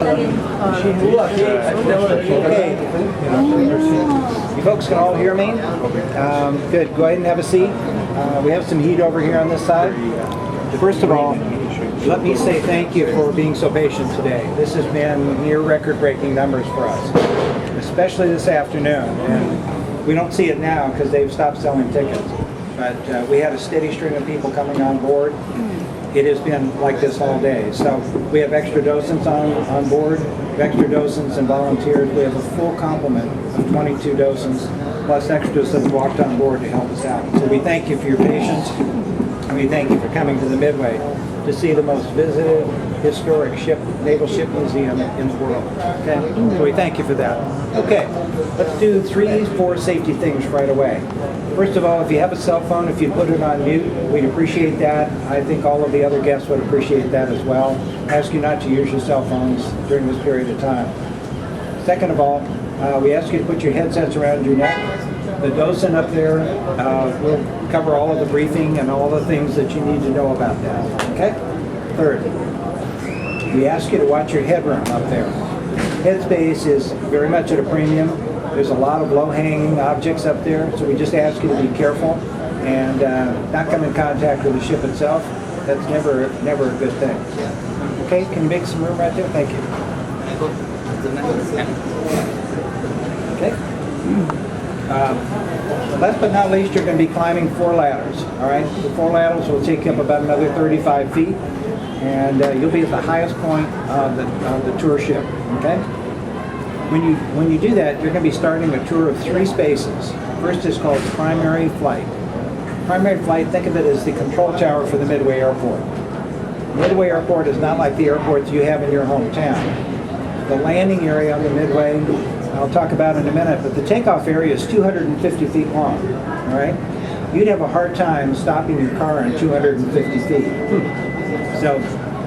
Okay. You folks can all hear me? Good. Go ahead and have a seat. We have some heat over here on this side. First of all, let me say thank you for being so patient today. This has been near record-breaking numbers for us, especially this afternoon. And we don't see it now because they've stopped selling tickets. But we had a steady string of people coming on board. It has been like this all day. So we have extra docents on board, extra docents and volunteers. We have a full complement of 22 docents, plus extras that have walked on board to help us out. So we thank you for your patience, and we thank you for coming to the Midway to see the most visited historic naval ship museum in the world. Okay, so we thank you for that. Okay, let's do 4 safety things right away. First of all, if you have a cell phone, if you put it on mute, we'd appreciate that. I think all of the other guests would appreciate that as well. I ask you not to use your cell phones during this period of time. Second of all, we ask you to put your headsets around your neck. The docent up there will cover all of the briefing and all the things that you need to know about that. Okay? Third, we ask you to watch your headroom up there. Headspace is very much at a premium. There's a lot of low-hanging objects up there, so we just ask you to be careful and not come in contact with the ship itself. That's never a good thing. Okay, can you make some room right there? Thank you. Okay. Last but not least, you're going to be climbing 4 ladders. All right, the 4 ladders will take you up about another 35 feet, and you'll be at the highest point of the tour ship. Okay. When you do that, you're going to be starting a tour of 3 spaces. First is called primary flight. Primary flight, think of it as the control tower for the Midway Airport. Midway Airport is not like the airports you have in your hometown. The landing area on the Midway, I'll talk about in a minute, but the takeoff area is 250 feet long. All right? You'd have a hard time stopping your car in 250 feet. So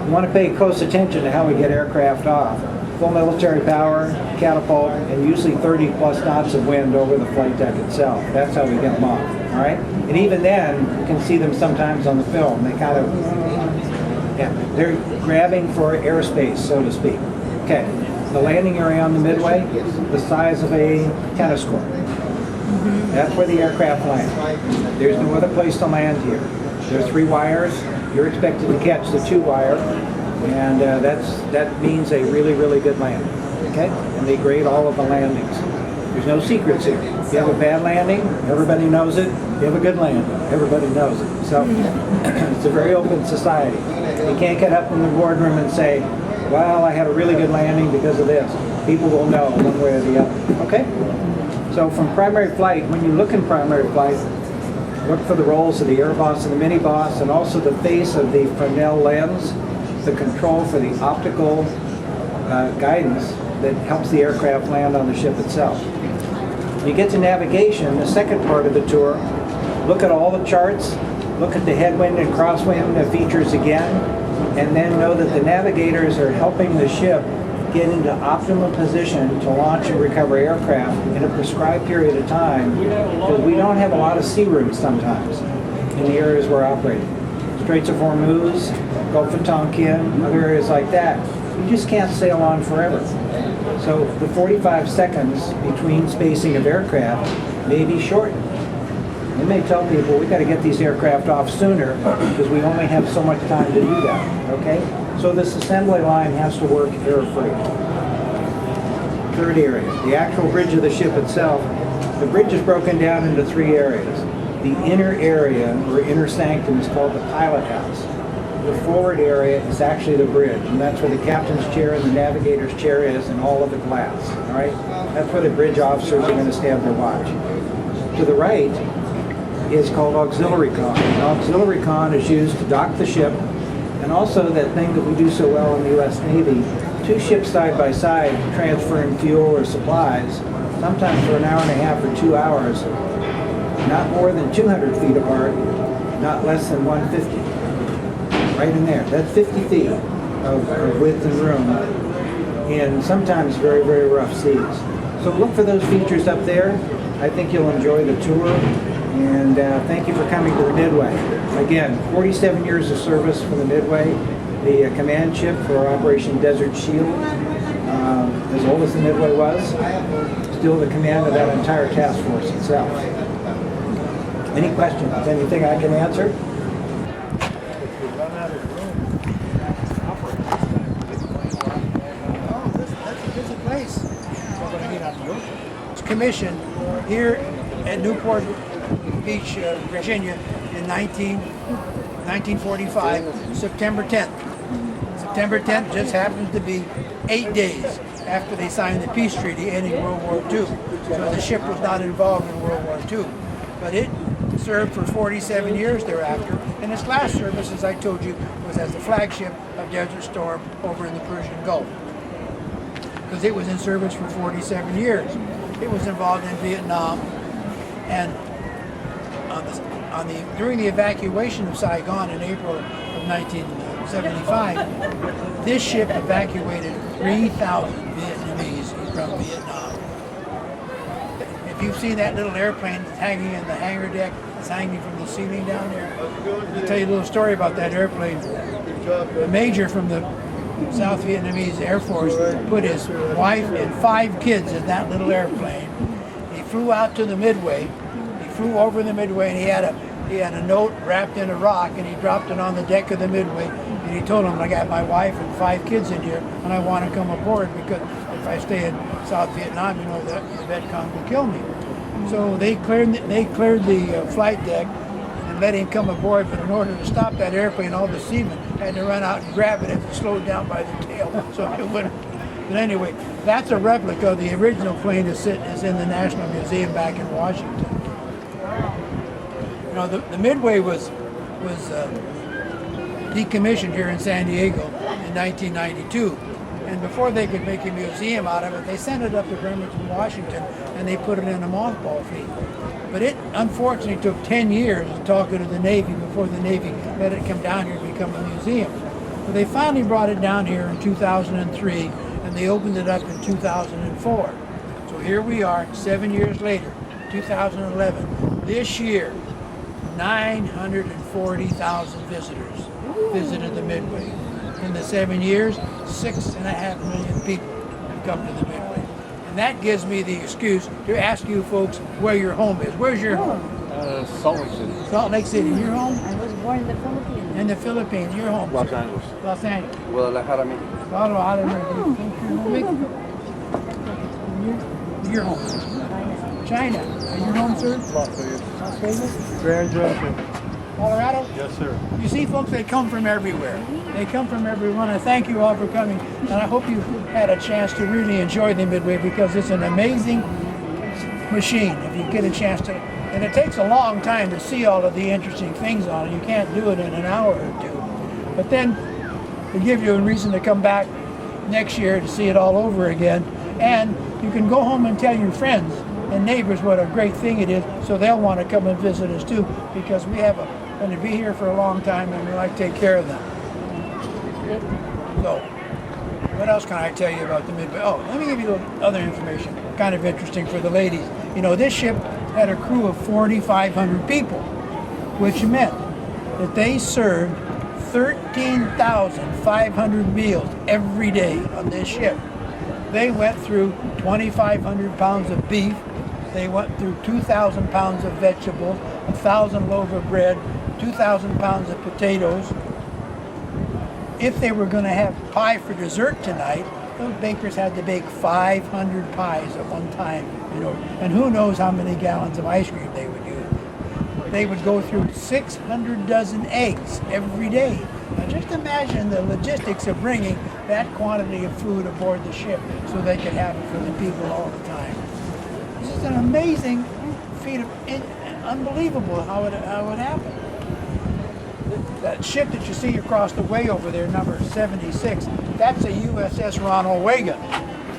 you want to pay close attention to how we get aircraft off. Full military power, catapult, and usually 30 plus knots of wind over the flight deck itself. That's how we get them off, all right? And even then, you can see them sometimes on the film. They kind of, they're grabbing for airspace, so to speak. Okay, the landing area on the Midway is the size of a tennis court. That's where the aircraft land. There's no other place to land here. There are 3 wires. You're expected to catch the 2 wire. And that means a really, really good landing, okay? And they grade all of the landings. There's no secrets here. If you have a bad landing, everybody knows it. If you have a good landing, everybody knows it. So it's a very open society. You can't get up in the boardroom and say, well, I had a really good landing because of this. People will know one way or the other, okay? So from primary flight, when you look in primary flight, look for the roles of the air boss and the mini boss, and also the face of the Fresnel lens, the control for the optical guidance that helps the aircraft land on the ship itself. When you get to navigation, the second part of the tour, look at all the charts, look at the headwind and crosswind features again, and then know that the navigators are helping the ship get into optimum position to launch and recover aircraft in a prescribed period of time, because we don't have a lot of sea room sometimes in the areas we're operating. Straits of Hormuz, Gulf of Tonkin, other areas like that, you just can't sail on forever. So the 45 seconds between spacing of aircraft may be shortened. They may tell people, we've got to get these aircraft off sooner because we only have so much time to do that, okay? So this assembly line has to work error-free. Third area, the actual bridge of the ship itself. The bridge is broken down into 3 areas. The inner area, or inner sanctum, is called the Pilothouse. The forward area is actually the bridge, and that's where the captain's chair and the navigator's chair is, and all of the glass, all right? That's where the bridge officers are going to stand their watch. To the right is called auxiliary con. And auxiliary con is used to dock the ship, and also that thing that we do so well in the U.S. Navy, 2 ships side by side transferring fuel or supplies, sometimes for an hour and a half or 2 hours, not more than 200 feet apart, not less than 150. Right in there. That's 50 feet of width and room in sometimes very, very rough seas. So look for those features up there. I think you'll enjoy the tour. And thank you for coming to the Midway. Again, 47 years of service for the Midway, the command ship for Operation Desert Shield. as old as the Midway was, still the command of that entire task force itself. Any questions? Anything I can answer? That's a busy place. It's commissioned here at Newport Beach, Virginia in 1945, September 10th. September 10th just happens to be 8 days after they signed the peace treaty ending World War II. So the ship was not involved in World War II. But it served for 47 years thereafter, and its last service, as I told you, was as the flagship of Desert Storm over in the Persian Gulf. Because it was in service for 47 years. It was involved in Vietnam, and during the evacuation of Saigon in April of 1975, this ship evacuated 3,000 Vietnamese from Vietnam. If you've seen that little airplane that's hanging in the hangar deck, it's hanging from the ceiling down there, I'll tell you a little story about that airplane. The major from the South Vietnamese Air Force put his wife and 5 kids in that little airplane. He flew out to the Midway. He flew over the Midway, and he had a note wrapped in a rock, and he dropped it on the deck of the Midway. And he told them, I got my wife and 5 kids in here, and I want to come aboard because if I stay in South Vietnam, you know, the Vietcong will kill me. So they cleared the flight deck and let him come aboard, but in order to stop that airplane, all the seamen had to run out and grab it and slow it down by the tail. So it wouldn't. But anyway, that's a replica. The original plane is in the National Museum back in Washington. You know, the Midway was decommissioned here in San Diego in 1992. And before they could make a museum out of it, they sent it up to Bremerton, Washington, and they put it in a mothball field. But it unfortunately took 10 years talking to the Navy before the Navy let it come down here and become a museum. But they finally brought it down here in 2003, and they opened it up in 2004. So here we are, 7 years later, 2011. This year, 940,000 visitors visited the Midway. In the 7 years, 6.5 million people have come to the Midway. And that gives me the excuse to ask you folks where your home is. Where's your home? Salt Lake City. Salt Lake City. Your home? I was born in the Philippines. In the Philippines. Your home? Los Angeles. Los Angeles. Guadalajara, Mexico. Your home? China. Your home, sir? Las Vegas. Las Vegas? Grand Junction. Colorado? Yes, sir. You see, folks, they come from everywhere. They come from everyone. I thank you all for coming, and I hope you had a chance to really enjoy the Midway because it's an amazing machine if you get a chance to. And it takes a long time to see all of the interesting things on it. You can't do it in an hour or two. But then they give you a reason to come back next year to see it all over again. And you can go home and tell your friends and neighbors what a great thing it is, so they'll want to come and visit us too, because we have going to be here for a long time and we like to take care of them. So, what else can I tell you about the Midway? Oh, let me give you a little other information, kind of interesting for the ladies. You know, this ship had a crew of 4,500 people, which meant that they served 13,500 meals every day on this ship. They went through 2,500 pounds of beef. They went through 2,000 pounds of vegetables, 1,000 loaves of bread, 2,000 pounds of potatoes. If they were going to have pie for dessert tonight, those bakers had to bake 500 pies at one time, you know, and who knows how many gallons of ice cream they would use. They would go through 600 dozen eggs every day. Now just imagine the logistics of bringing that quantity of food aboard the ship so they could have it for the people all the time. This is an amazing feat of, unbelievable how it happened. That ship that you see across the way over there, number 76, that's a USS Ronald Reagan.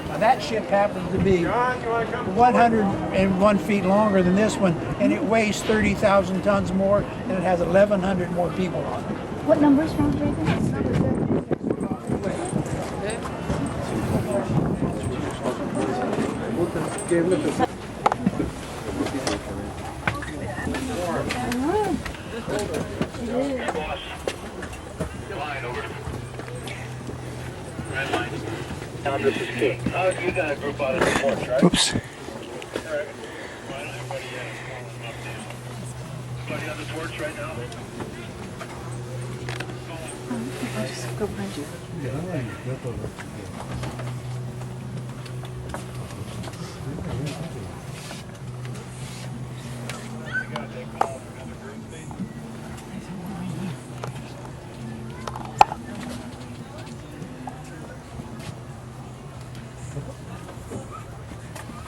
Now that ship happens to be 101 feet longer than this one, and it weighs 30,000 tons more, and it has 1,100 more people on it. What number is Ronald Reagan? This is King. You got a group out of the porch, right? Oops. Everybody on the torch right now? I'll just go behind you.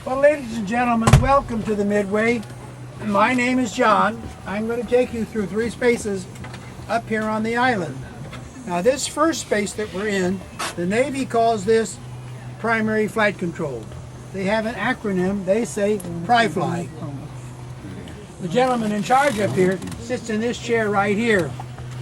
Well, ladies and gentlemen, welcome to the Midway. My name is John. I'm going to take you through 3 spaces up here on the island. Now, this first space that we're in, the Navy calls this primary flight control. They have an acronym. They say PRI-FLY. The gentleman in charge up here sits in this chair right here.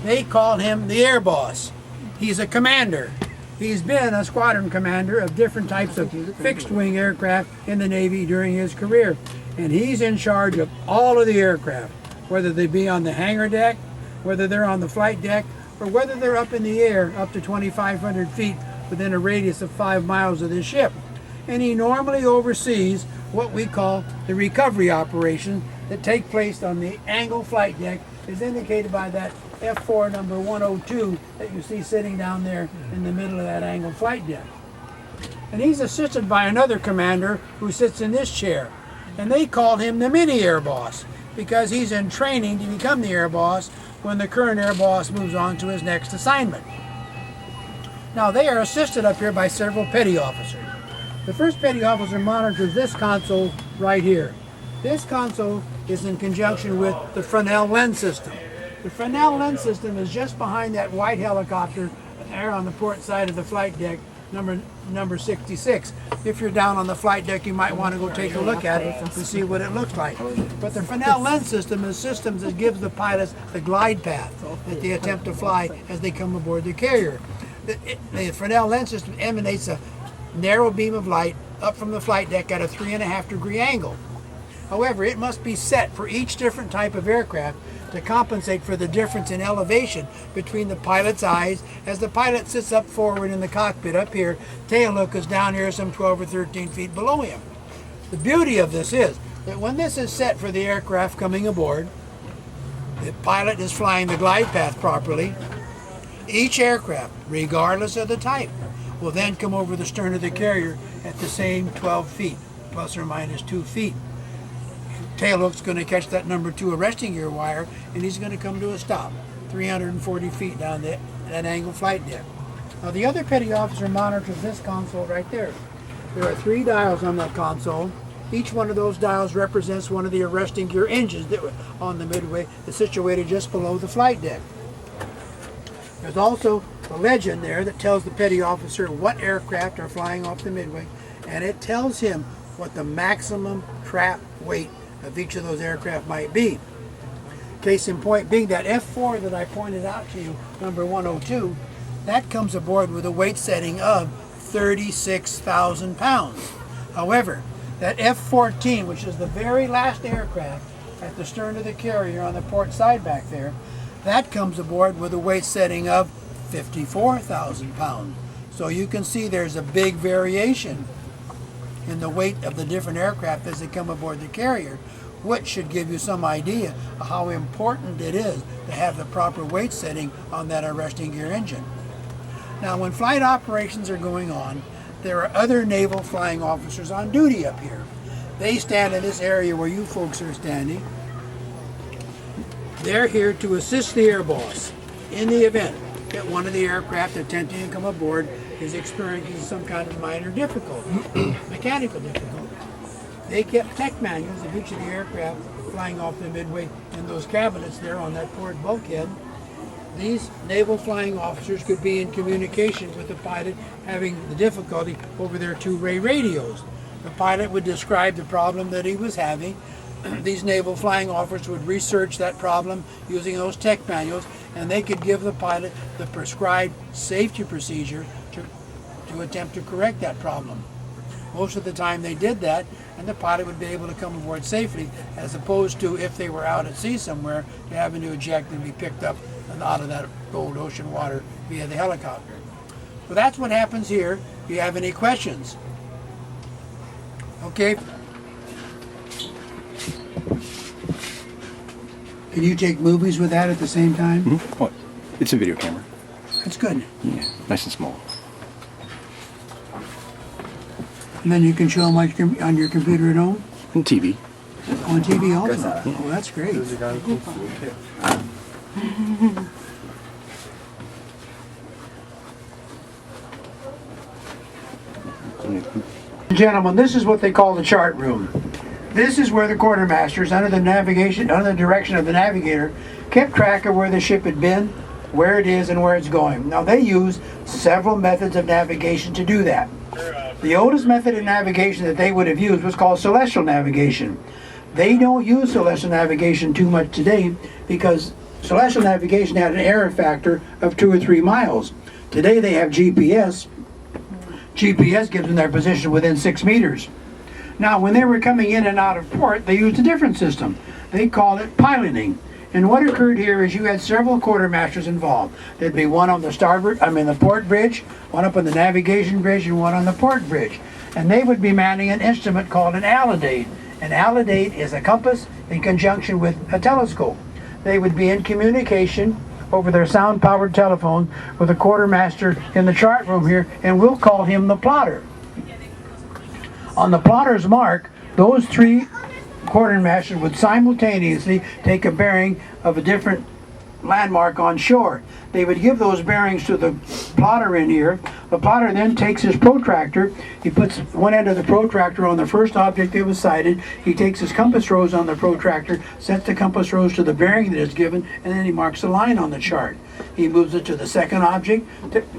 They call him the Air Boss. He's a commander. He's been a squadron commander of different types of fixed-wing aircraft in the Navy during his career. And he's in charge of all of the aircraft, whether they be on the hangar deck, whether they're on the flight deck, or whether they're up in the air up to 2,500 feet within a radius of 5 miles of the ship. And he normally oversees what we call the recovery operations that take place on the angle flight deck, as indicated by that F4 number 102 that you see sitting down there in the middle of that angle flight deck. And he's assisted by another commander who sits in this chair. And they call him the mini air boss because he's in training to become the air boss when the current air boss moves on to his next assignment. Now, they are assisted up here by several petty officers. The first petty officer monitors this console right here. This console is in conjunction with the Fresnel lens system. The Fresnel lens system is just behind that white helicopter there on the port side of the flight deck, number 66. If you're down on the flight deck, you might want to go take a look at it to see what it looks like. But the Fresnel lens system is systems that gives the pilots the glide path that they attempt to fly as they come aboard the carrier. The Fresnel lens system emanates a narrow beam of light up from the flight deck at a 3.5-degree angle. However, it must be set for each different type of aircraft to compensate for the difference in elevation between the pilot's eyes as the pilot sits up forward in the cockpit up here. Tail hook is down here some 12 or 13 feet below him. The beauty of this is that when this is set for the aircraft coming aboard, the pilot is flying the glide path properly. Each aircraft, regardless of the type, will then come over the stern of the carrier at the same 12 feet, plus or minus 2 feet. Tailhook's going to catch that number 2 arresting gear wire, and he's going to come to a stop, 340 feet down that angle flight deck. Now, the other petty officer monitors this console right there. There are 3 dials on that console. Each one of those dials represents one of the arresting gear engines that were on the Midway that's situated just below the flight deck. There's also a legend there that tells the petty officer what aircraft are flying off the Midway, and it tells him what the maximum trap weight of each of those aircraft might be. Case in point being that F4 that I pointed out to you, number 102, that comes aboard with a weight setting of 36,000 pounds. However, that F-14, which is the very last aircraft at the stern of the carrier on the port side back there, that comes aboard with a weight setting of 54,000 pounds. So you can see there's a big variation in the weight of the different aircraft as they come aboard the carrier, which should give you some idea of how important it is to have the proper weight setting on that arresting gear engine. Now, when flight operations are going on, there are other naval flying officers on duty up here. They stand in this area where you folks are standing. They're here to assist the air boss in the event that one of the aircraft attempting to come aboard is experiencing some kind of minor difficulty, mechanical difficulty. They kept tech manuals of each of the aircraft flying off the Midway in those cabinets there on that port bulkhead. These naval flying officers could be in communication with the pilot having the difficulty over their 2-way radios. The pilot would describe the problem that he was having. These naval flying officers would research that problem using those tech manuals, and they could give the pilot the prescribed safety procedure to attempt to correct that problem. Most of the time they did that, and the pilot would be able to come aboard safely, as opposed to if they were out at sea somewhere, to having to eject and be picked up out of that cold ocean water via the helicopter. So that's what happens here. If you have any questions. Okay. Can you take movies with that at the same time? What? It's a video camera. That's good. Yeah, nice and small. And then you can show them on your computer at home? And TV. On TV also? Oh, that's great. Gentlemen, this is what they call the chart room. This is where the quartermasters, under the direction of the navigator, kept track of where the ship had been, where it is, and where it's going. Now they use several methods of navigation to do that. The oldest method of navigation that they would have used was called celestial navigation. They don't use celestial navigation too much today because celestial navigation had an error factor of 2 or 3 miles. Today they have GPS. GPS gives them their position within 6 meters. Now, when they were coming in and out of port, they used a different system. They called it piloting. And what occurred here is you had several quartermasters involved. There'd be one on the port bridge, one up on the navigation bridge, and one on the port bridge. And they would be manning an instrument called an alidade. An alidade is a compass in conjunction with a telescope. They would be in communication over their sound-powered telephone with a quartermaster in the chart room here, and we'll call him the plotter. On the plotter's mark, those 3 quartermasters would simultaneously take a bearing of a different landmark on shore. They would give those bearings to the plotter in here. The plotter then takes his protractor. He puts one end of the protractor on the first object that was sighted. He takes his compass rose on the protractor, sets the compass rose to the bearing that is given, and then he marks a line on the chart. He moves it to the second object,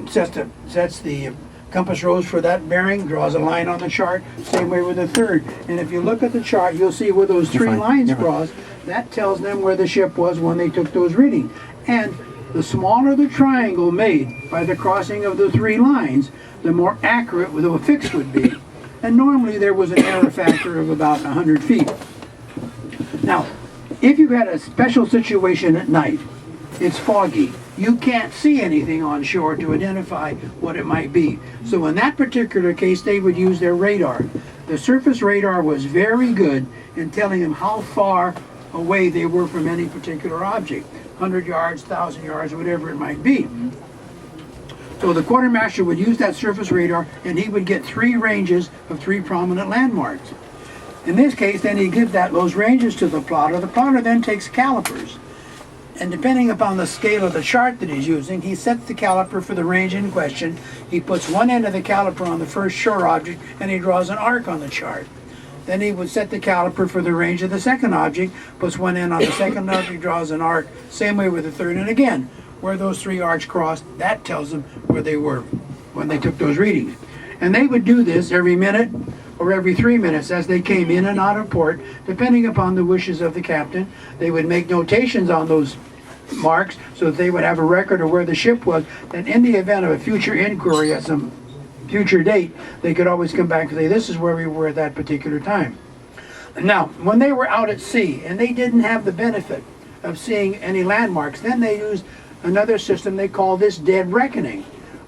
sets the compass rose for that bearing, draws a line on the chart, same way with the third. And if you look at the chart, you'll see where those 3 lines cross. That tells them where the ship was when they took those readings. And the smaller the triangle made by the crossing of the 3 lines, the more accurate the fix would be. And normally there was an error factor of about 100 feet. Now, if you had a special situation at night, it's foggy. You can't see anything on shore to identify what it might be. So in that particular case, they would use their radar. The surface radar was very good in telling them how far away they were from any particular object. 100 yards, 1,000 yards, whatever it might be. So the quartermaster would use that surface radar, and he would get 3 ranges of 3 prominent landmarks. In this case, then he gives those ranges to the plotter. The plotter then takes calipers. And depending upon the scale of the chart that he's using, he sets the caliper for the range in question. He puts one end of the caliper on the first shore object, and he draws an arc on the chart. Then he would set the caliper for the range of the second object, puts one end on the second object, draws an arc, same way with the third, and again, where those 3 arcs crossed, that tells them where they were when they took those readings. And they would do this every minute or every 3 minutes as they came in and out of port, depending upon the wishes of the captain. They would make notations on those marks so that they would have a record of where the ship was, and in the event of a future inquiry at some future date, they could always come back and say, this is where we were at that particular time. Now, when they were out at sea and they didn't have the benefit of seeing any landmarks, then they used another system they call this dead reckoning.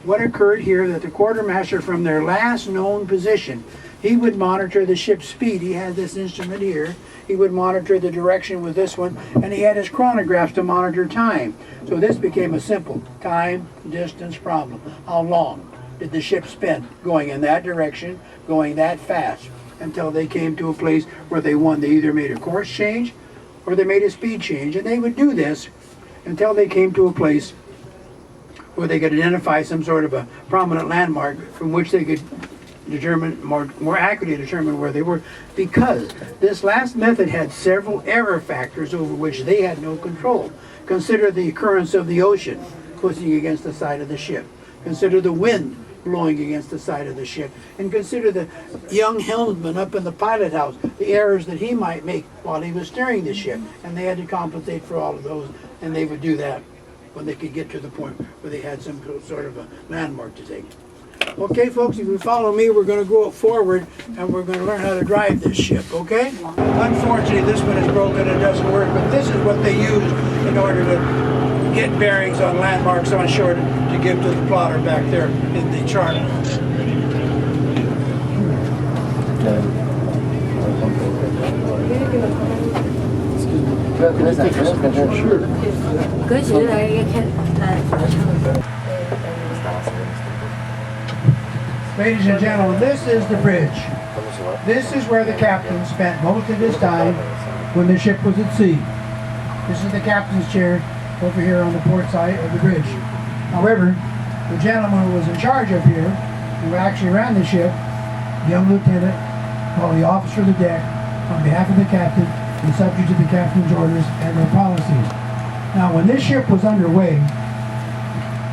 What occurred here, that the quartermaster from their last known position, he would monitor the ship's speed. He had this instrument here. He would monitor the direction with this one, and he had his chronographs to monitor time. So this became a simple time, distance problem. How long did the ship spend going in that direction, going that fast, until they came to a place where they either made a course change or they made a speed change. And they would do this until they came to a place where they could identify some sort of a prominent landmark from which they could determine more accurately determine where they were, because this last method had several error factors over which they had no control. Consider the occurrence of the ocean pushing against the side of the ship. Consider the wind blowing against the side of the ship. And consider the young helmsman up in the pilot house, the errors that he might make while he was steering the ship. And they had to compensate for all of those, and they would do that when they could get to the point where they had some sort of a landmark to take. Okay, folks, if you follow me, we're going to go forward and we're going to learn how to drive this ship, okay? Unfortunately, this one is broken, it doesn't work, but this is what they used in order to get bearings on landmarks on shore to give to the plotter back there in the chart. Ladies and gentlemen, this is the bridge. This is where the captain spent most of his time when the ship was at sea. This is the captain's chair over here on the port side of the bridge. However, the gentleman who was in charge up here, who actually ran the ship, young lieutenant, called the officer of the deck, on behalf of the captain, and subject to the captain's orders and their policies. Now, when this ship was underway,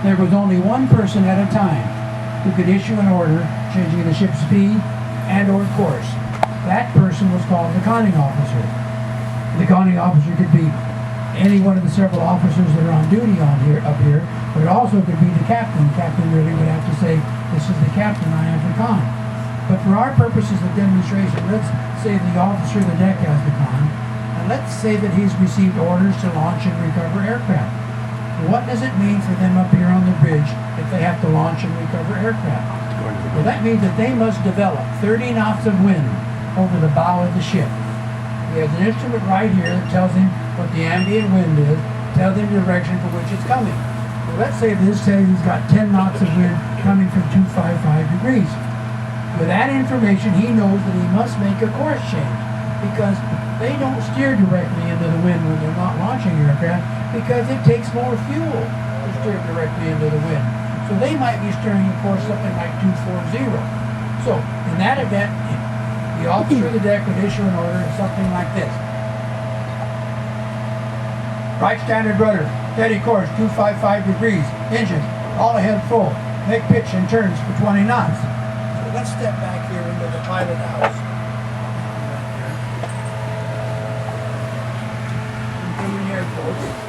there was only one person at a time who could issue an order changing the ship's speed and or course. That person was called the conning officer. The conning officer could be any one of the several officers that are on duty up here, but it also could be the captain. The captain really would have to say, "This is the captain, I am the con." But for our purposes of demonstration, let's say the officer of the deck has the con, and let's say that he's received orders to launch and recover aircraft. What does it mean for them up here on the bridge if they have to launch and recover aircraft? Well, that means that they must develop 30 knots of wind over the bow of the ship. He has an instrument right here that tells him what the ambient wind is, tells him the direction for which it's coming. Well, let's say this says he's got 10 knots of wind coming from 255 degrees. With that information, he knows that he must make a course change, because they don't steer directly into the wind when they're not launching aircraft, because it takes more fuel to steer directly into the wind. So they might be steering a course something like 240. So in that event, the officer of the deck would issue an order something like this. Right standard rudder, steady course, 255 degrees, engine, all ahead full, make pitch and turns for 20 knots. So let's step back here into the pilot house. Come in here, folks.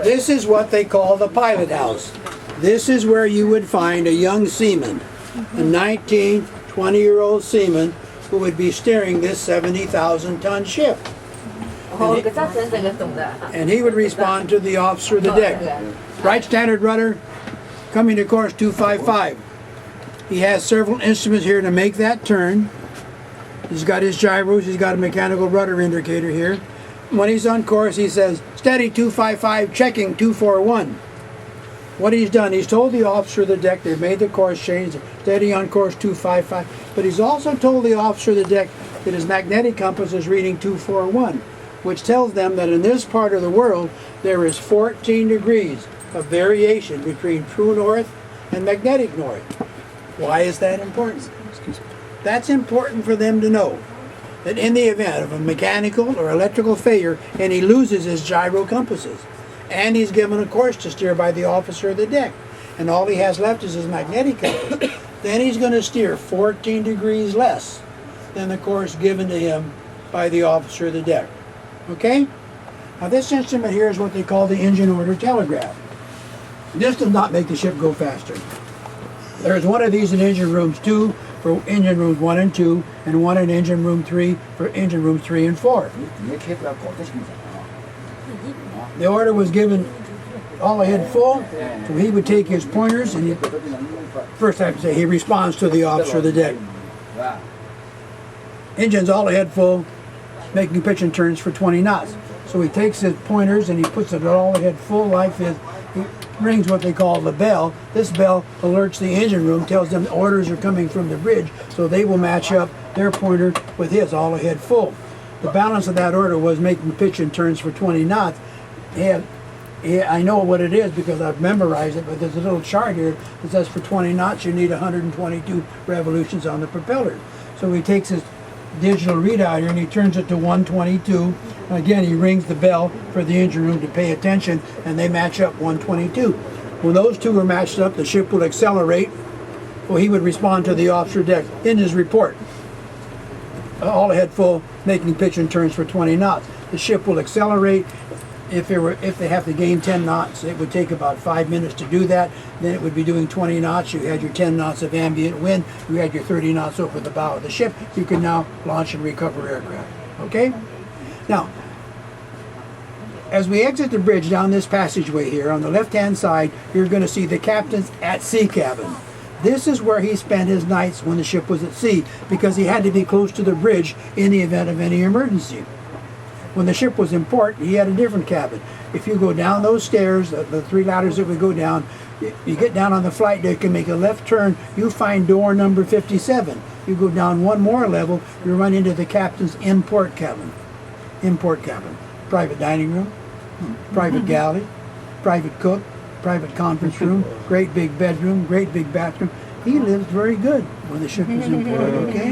This is what they call the pilot house. This is where you would find a young seaman, a 19, 20-year-old seaman who would be steering this 70,000-ton ship. And he would respond to the officer of the deck. Right standard rudder, coming to course 255. He has several instruments here to make that turn. He's got his gyros, he's got a mechanical rudder indicator here. When he's on course, he says, steady 255, checking 241. What he's done, he's told the officer of the deck they've made the course change, steady on course 255, but he's also told the officer of the deck that his magnetic compass is reading 241, which tells them that in this part of the world, there is 14 degrees of variation between true north and magnetic north. Why is that important? That's important for them to know that in the event of a mechanical or electrical failure and he loses his gyro compasses and he's given a course to steer by the officer of the deck and all he has left is his magnetic compass, then he's going to steer 14 degrees less than the course given to him by the officer of the deck. Okay? Now this instrument here is what they call the engine order telegraph. This does not make the ship go faster. There's one of these in engine rooms 2 for engine rooms 1 and 2, and one in engine room 3 for engine rooms 3 and 4. The order was given all ahead full, so he would take his pointers and first I have to say he responds to the officer of the deck. Engine's all ahead full, making pitch and turns for 20 knots. So he takes his pointers and he puts it all ahead full like this. He rings what they call the bell. This bell alerts the engine room, tells them the orders are coming from the bridge, so they will match up their pointer with his all ahead full. The balance of that order was making pitch and turns for 20 knots. I know what it is because I've memorized it, but there's a little chart here that says for 20 knots you need 122 revolutions on the propeller. So he takes his digital readout here and he turns it to 122. Again, he rings the bell for the engine room to pay attention, and they match up 122. When those two are matched up, the ship will accelerate. Well, he would respond to the officer deck in his report. All ahead full, making pitch and turns for 20 knots. The ship will accelerate if they have to gain 10 knots, it would take about 5 minutes to do that. Then it would be doing 20 knots. You had your 10 knots of ambient wind. You had your 30 knots over the bow of the ship. You can now launch and recover aircraft. Okay? Now, as we exit the bridge down this passageway here, on the left-hand side, you're going to see the captain's at-sea cabin. This is where he spent his nights when the ship was at sea, because he had to be close to the bridge in the event of any emergency. When the ship was in port, he had a different cabin. If you go down those stairs, the 3 ladders that we go down, you get down on the flight deck and make a left turn, you find door number 57. You go down one more level, you run into the captain's in-port cabin. In-port cabin. Private dining room, private galley, private cook, private conference room, great big bedroom, great big bathroom. He lives very good when the ship is in port, okay?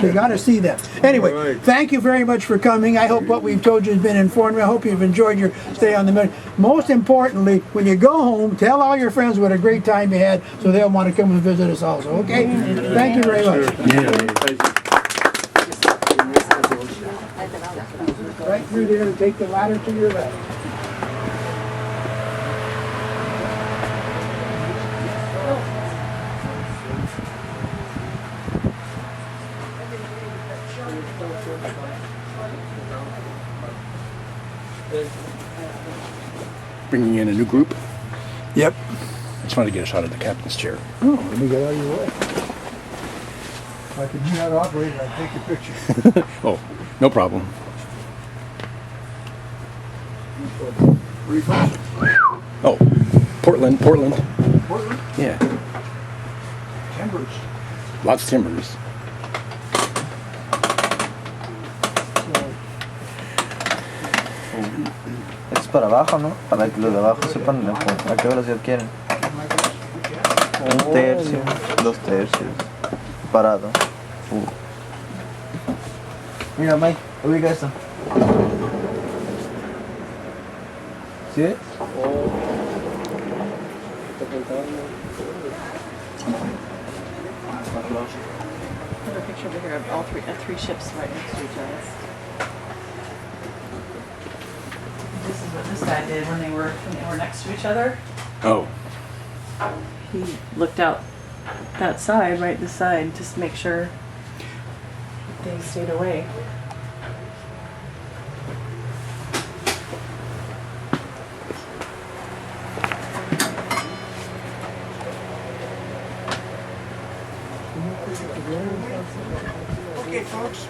You got to see that. Anyway, thank you very much for coming. I hope what we've told you has been informative. I hope you've enjoyed your stay on the Midway. Most importantly, when you go home, tell all your friends what a great time you had, so they'll want to come and visit us also, okay? Thank you very much. Right through there and take the ladder to your left. Bringing in a new group. Yep. I just wanted to get a shot of the captain's chair. Oh, let me get out of your way. If I could be that operator, I'd take a picture. Oh, no problem. Oh, Portland. Portland? Yeah, Timbers. lots of timbers. Es para abajo, ¿no? Para que los de abajo sepan a qué velocidad quieren. 1 tercio, 2 tercios. Parado. Mira, Mike, ubica esto. ¿Sí? I have a picture over here of all three ships right next to each other. This is what this guy did when they were next to each other. Oh, He looked out that side, right this side, just to make sure they stayed away. Okay, folks.